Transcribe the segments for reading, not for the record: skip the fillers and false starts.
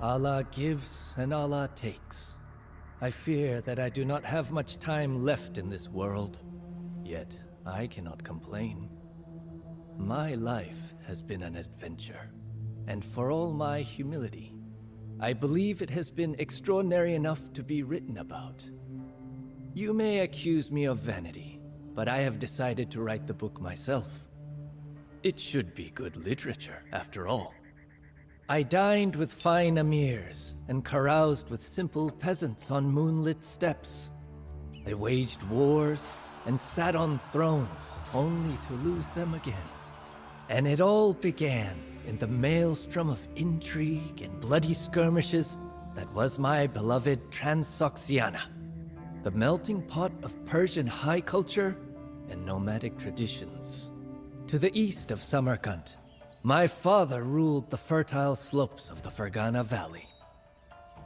Allah gives and Allah takes. I fear that I do not have much time left in this world, yet I cannot complain. My life has been an adventure, and for all my humility, I believe it has been extraordinary enough to be written about. You may accuse me of vanity, but I have decided to write the book myself. It should be good literature, after all. I dined with fine emirs and caroused with simple peasants on moonlit steppes. They waged wars and sat on thrones, only to lose them again. And it all began in the maelstrom of intrigue and bloody skirmishes that was my beloved Transoxiana, the melting pot of Persian high culture and nomadic traditions. To the east of Samarkand, my father ruled the fertile slopes of the Fergana Valley.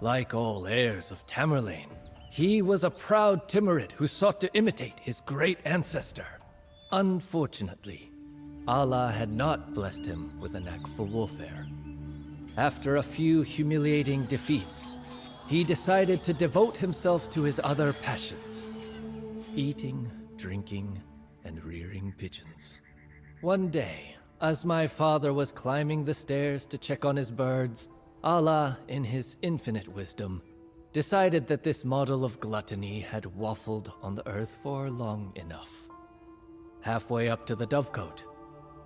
Like all heirs of Tamerlane, he was a proud Timurid who sought to imitate his great ancestor. Unfortunately, Allah had not blessed him with a knack for warfare. After a few humiliating defeats, he decided to devote himself to his other passions: eating, drinking, and rearing pigeons. One day, as my father was climbing the stairs to check on his birds, Allah, in his infinite wisdom, decided that this model of gluttony had waffled on the earth for long enough. Halfway up to the dovecote,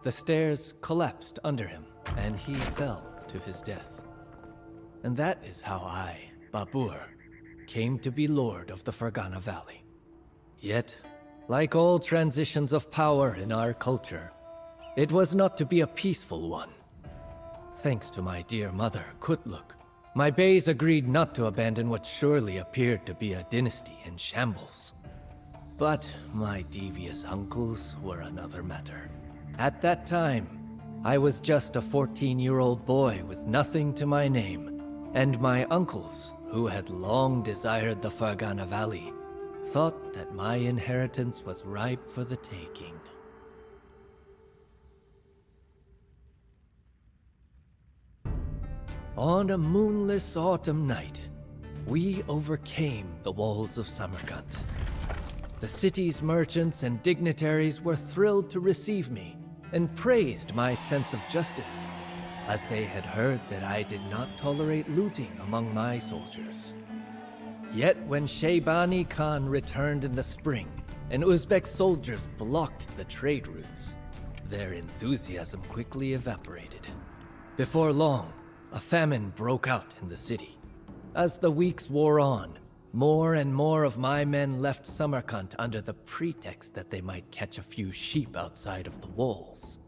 the stairs collapsed under him, and he fell to his death. And that is how I, Babur, came to be Lord of the Fergana Valley. Yet, like all transitions of power in our culture, it was not to be a peaceful one. Thanks to my dear mother, Kutluk, my Beys agreed not to abandon what surely appeared to be a dynasty in shambles. But my devious uncles were another matter. At that time, I was just a 14-year-old boy with nothing to my name, and my uncles, who had long desired the Fergana Valley, thought that my inheritance was ripe for the taking. On a moonless autumn night, we overcame the walls of Samarkand. The city's merchants and dignitaries were thrilled to receive me and praised my sense of justice, as they had heard that I did not tolerate looting among my soldiers. Yet when Shaybani Khan returned in the spring and Uzbek soldiers blocked the trade routes, their enthusiasm quickly evaporated. Before long, a famine broke out in the city. As the weeks wore on, more and more of my men left Samarkand under the pretext that they might catch a few sheep outside of the walls.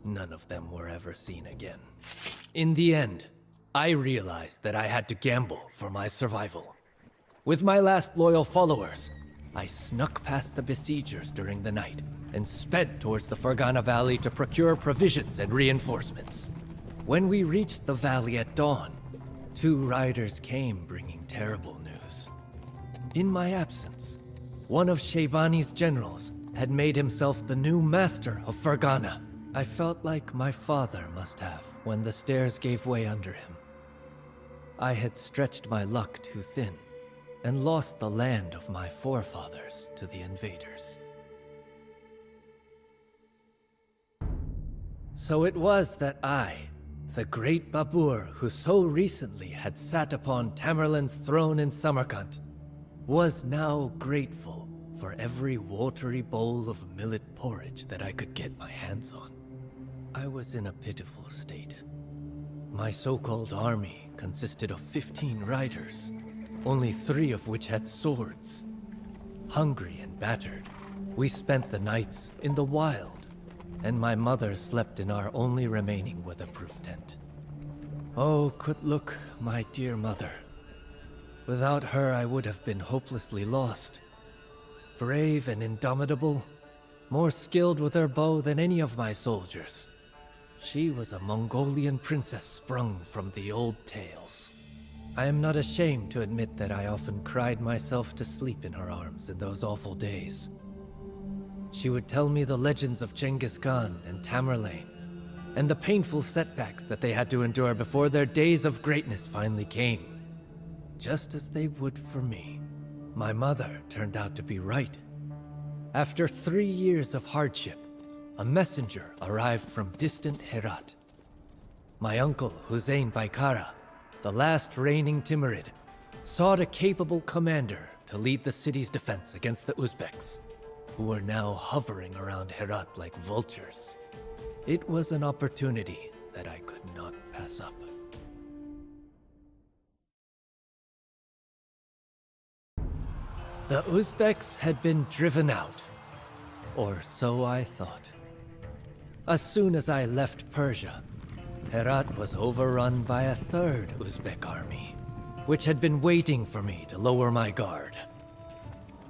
None of them were ever seen again. In the end, I realized that I had to gamble for my survival. With my last loyal followers, I snuck past the besiegers during the night and sped towards the Fergana Valley to procure provisions and reinforcements. When we reached the valley at dawn, 2 riders came bringing terrible news. In my absence, one of Shaybani's generals had made himself the new master of Fergana. I felt like my father must have when the stairs gave way under him. I had stretched my luck too thin and lost the land of my forefathers to the invaders. So it was that I, the great Babur who so recently had sat upon Tamerlane's throne in Samarkand, was now grateful for every watery bowl of millet porridge that I could get my hands on. I was in a pitiful state. My so-called army consisted of 15 riders, only 3 of which had swords. Hungry and battered, we spent the nights in the wild, and my mother slept in our only remaining weatherproof tent. Oh, Kutluk, my dear mother. Without her, I would have been hopelessly lost. Brave and indomitable, more skilled with her bow than any of my soldiers. She was a Mongolian princess sprung from the old tales. I am not ashamed to admit that I often cried myself to sleep in her arms in those awful days. She would tell me the legends of Genghis Khan and Tamerlane, and the painful setbacks that they had to endure before their days of greatness finally came. Just as they would for me. My mother turned out to be right. After 3 years of hardship, a messenger arrived from distant Herat. My uncle, Hussein Baikara, the last reigning Timurid, sought a capable commander to lead the city's defense against the Uzbeks, who were now hovering around Herat like vultures. It was an opportunity that I could not pass up. The Uzbeks had been driven out, or so I thought. As soon as I left Persia, Herat was overrun by a third Uzbek army, which had been waiting for me to lower my guard.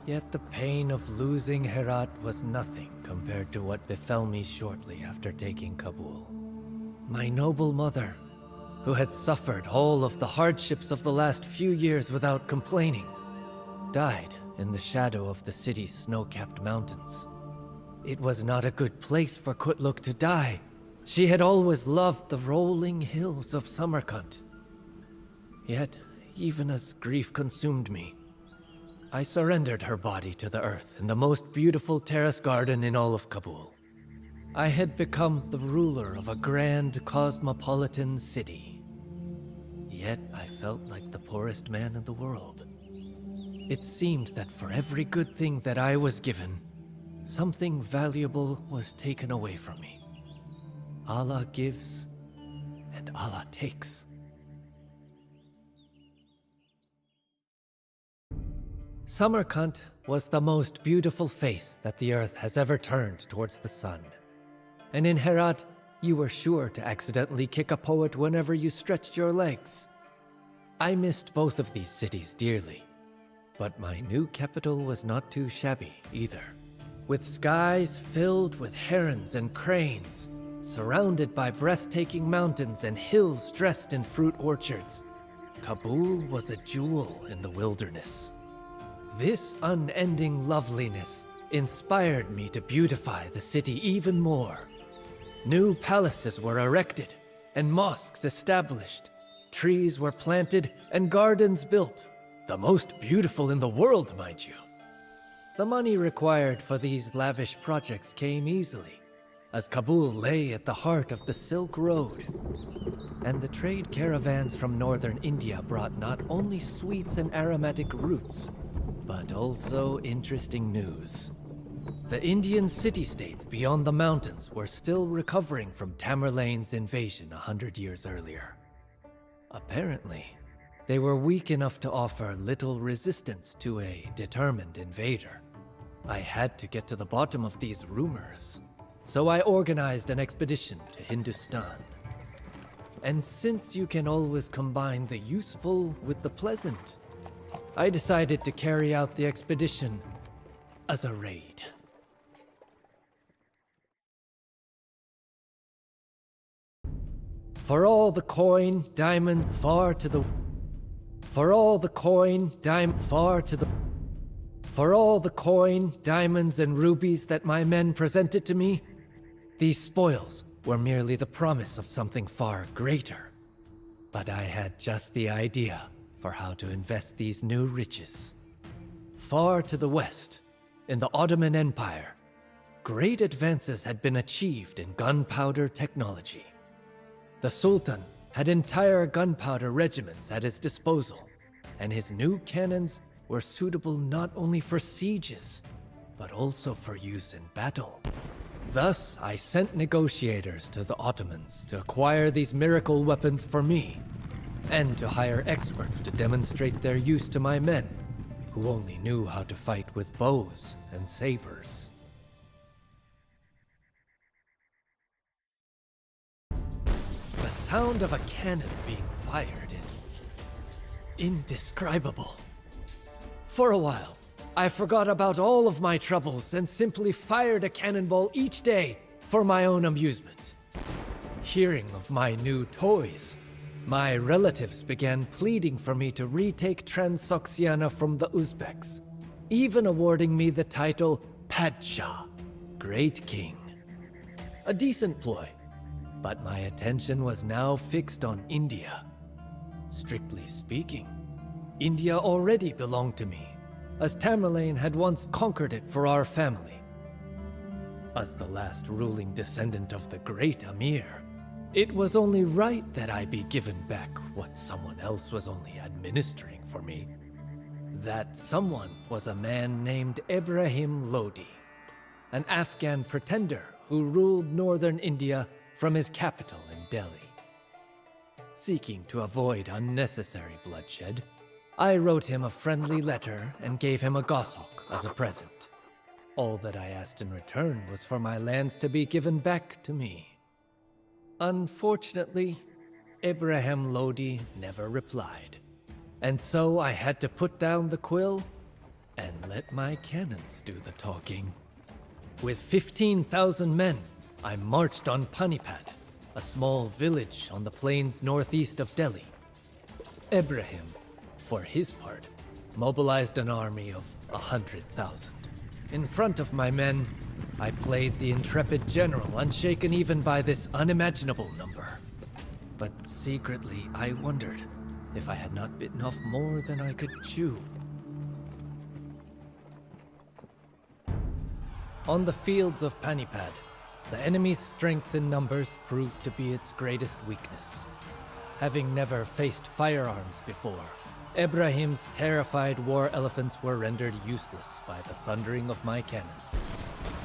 Yet the pain of losing Herat was nothing compared to what befell me shortly after taking Kabul. My noble mother, who had suffered all of the hardships of the last few years without complaining, died in the shadow of the city's snow-capped mountains. It was not a good place for Kutluk to die. She had always loved the rolling hills of Samarkand. Yet, even as grief consumed me, I surrendered her body to the earth in the most beautiful terrace garden in all of Kabul. I had become the ruler of a grand cosmopolitan city. Yet I felt like the poorest man in the world. It seemed that for every good thing that I was given, something valuable was taken away from me. Allah gives, and Allah takes. Samarkand was the most beautiful face that the earth has ever turned towards the sun. And in Herat, you were sure to accidentally kick a poet whenever you stretched your legs. I missed both of these cities dearly, but my new capital was not too shabby either. With skies filled with herons and cranes, surrounded by breathtaking mountains and hills dressed in fruit orchards, Kabul was a jewel in the wilderness. This unending loveliness inspired me to beautify the city even more. New palaces were erected and mosques established. Trees were planted and gardens built, the most beautiful in the world, mind you. The money required for these lavish projects came easily, as Kabul lay at the heart of the Silk Road. And the trade caravans from northern India brought not only sweets and aromatic roots, but also interesting news. The Indian city-states beyond the mountains were still recovering from Tamerlane's invasion 100 years earlier. Apparently, they were weak enough to offer little resistance to a determined invader. I had to get to the bottom of these rumors, so I organized an expedition to Hindustan. And since you can always combine the useful with the pleasant, I decided to carry out the expedition as a raid. For all the coin, diamonds, far to the... For all the coin, For all the coin, diamonds, and rubies that my men presented to me, these spoils were merely the promise of something far greater. But I had just the idea for how to invest these new riches. Far to the west, in the Ottoman Empire, great advances had been achieved in gunpowder technology. The Sultan had entire gunpowder regiments at his disposal, and his new cannons were suitable not only for sieges, but also for use in battle. Thus, I sent negotiators to the Ottomans to acquire these miracle weapons for me, and to hire experts to demonstrate their use to my men, who only knew how to fight with bows and sabers. The sound of a cannon being fired is indescribable. For a while, I forgot about all of my troubles and simply fired a cannonball each day for my own amusement. Hearing of my new toys, my relatives began pleading for me to retake Transoxiana from the Uzbeks, even awarding me the title Padshah, Great King. A decent ploy, But my attention was now fixed on India. Strictly speaking, India already belonged to me, as Tamerlane had once conquered it for our family. As the last ruling descendant of the great Amir, it was only right that I be given back what someone else was only administering for me. That someone was a man named Ibrahim Lodi, an Afghan pretender who ruled northern India from his capital in Delhi. Seeking to avoid unnecessary bloodshed, I wrote him a friendly letter and gave him a goshawk as a present. All that I asked in return was for my lands to be given back to me. Unfortunately, Ibrahim Lodi never replied, and so I had to put down the quill and let my cannons do the talking. With 15,000 men, I marched on Panipat, a small village on the plains northeast of Delhi. Ibrahim, for his part, mobilized an army of 100,000. In front of my men, I played the intrepid general, unshaken even by this unimaginable number. But secretly, I wondered if I had not bitten off more than I could chew. On the fields of Panipat, the enemy's strength in numbers proved to be its greatest weakness. Having never faced firearms before, Ibrahim's terrified war elephants were rendered useless by the thundering of my cannons.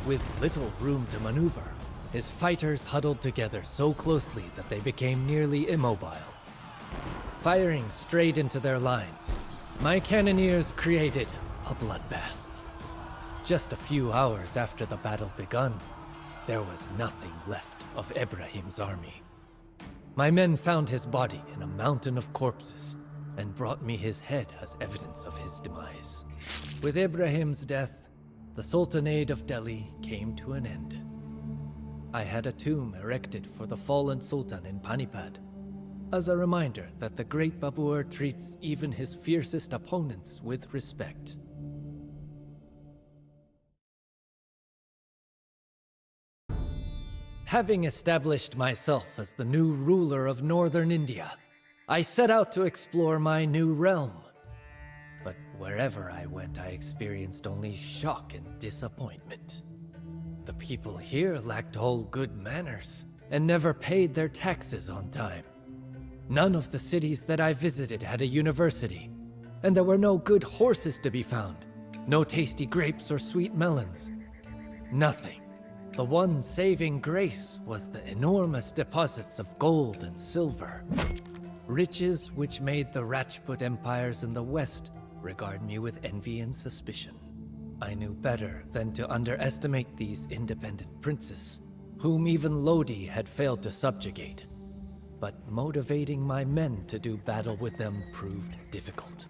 With little room to maneuver, his fighters huddled together so closely that they became nearly immobile. Firing straight into their lines, my cannoneers created a bloodbath. Just a few hours after the battle begun, there was nothing left of Ibrahim's army. My men found his body in a mountain of corpses and brought me his head as evidence of his demise. With Ibrahim's death, the Sultanate of Delhi came to an end. I had a tomb erected for the fallen Sultan in Panipat, as a reminder that the great Babur treats even his fiercest opponents with respect. Having established myself as the new ruler of northern India, I set out to explore my new realm. But wherever I went, I experienced only shock and disappointment. The people here lacked all good manners and never paid their taxes on time. None of the cities that I visited had a university, and there were no good horses to be found, no tasty grapes or sweet melons. Nothing. The one saving grace was the enormous deposits of gold and silver. Riches which made the Rajput empires in the west regard me with envy and suspicion. I knew better than to underestimate these independent princes, whom even Lodi had failed to subjugate. But motivating my men to do battle with them proved difficult.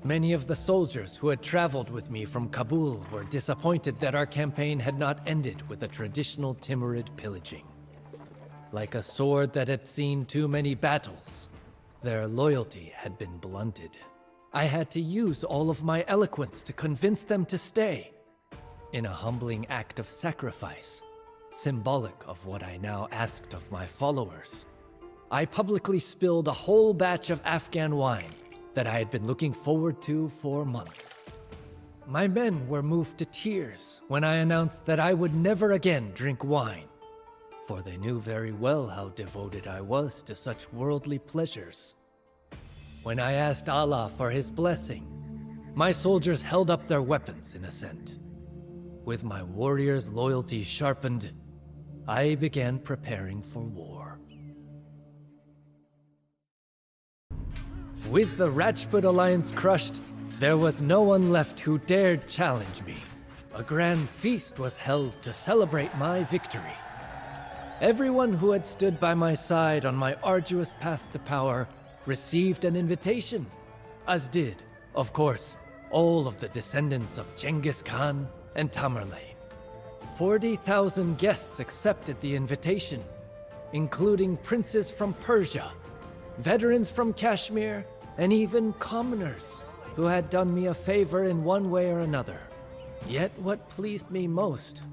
Many of the soldiers who had traveled with me from Kabul were disappointed that our campaign had not ended with a traditional Timurid pillaging. Like a sword that had seen too many battles, their loyalty had been blunted. I had to use all of my eloquence to convince them to stay. In a humbling act of sacrifice, symbolic of what I now asked of my followers, I publicly spilled a whole batch of Afghan wine that I had been looking forward to for months. My men were moved to tears when I announced that I would never again drink wine, for they knew very well how devoted I was to such worldly pleasures. When I asked Allah for his blessing, my soldiers held up their weapons in assent. With my warriors' loyalty sharpened, I began preparing for war. With the Rajput alliance crushed, there was no one left who dared challenge me. A grand feast was held to celebrate my victory. Everyone who had stood by my side on my arduous path to power received an invitation, as did, of course, all of the descendants of Genghis Khan and Tamerlane. 40,000 guests accepted the invitation, including princes from Persia, veterans from Kashmir, and even commoners who had done me a favor in one way or another. Yet what pleased me most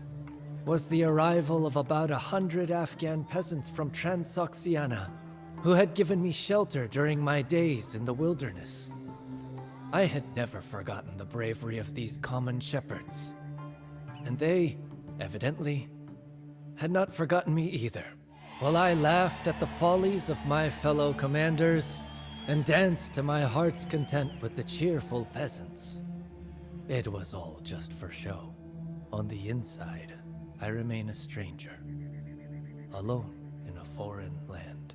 was the arrival of about 100 Afghan peasants from Transoxiana, who had given me shelter during my days in the wilderness. I had never forgotten the bravery of these common shepherds, and they, evidently, had not forgotten me either. While I laughed at the follies of my fellow commanders and danced to my heart's content with the cheerful peasants, it was all just for show. On the inside, I remain a stranger, alone in a foreign land.